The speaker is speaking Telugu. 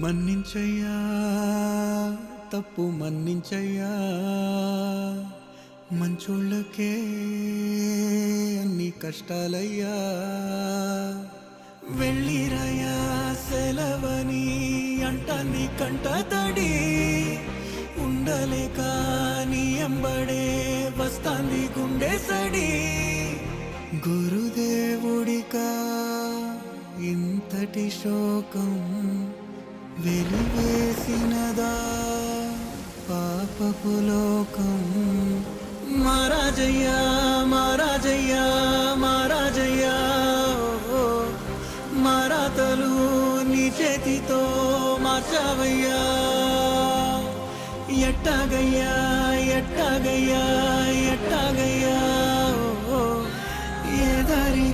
మన్నించయ్యా తప్పు మన్నించయ్యా, మంచోళ్ళకే అన్ని కష్టాలయ్యా. వెళ్ళిరయ్యా సెలవని అంటాన్ని కంట తడి, ఉండలేక నీ ఎంబడే వస్తాంది గుండె సడి. గురుదేవుడికా ఇంతటి శోకం వెలివేసినదా పాపపు లోకం. మహారాజయ్యా మహారాజయ్యా మహారాజయ్యా, మారాతలు నీ చేతితో మార్చావయ్యా. ఎట్టాగయ్యా ఎట్టాగయ్యా ఎట్టాగయ్యా, ఏ దారి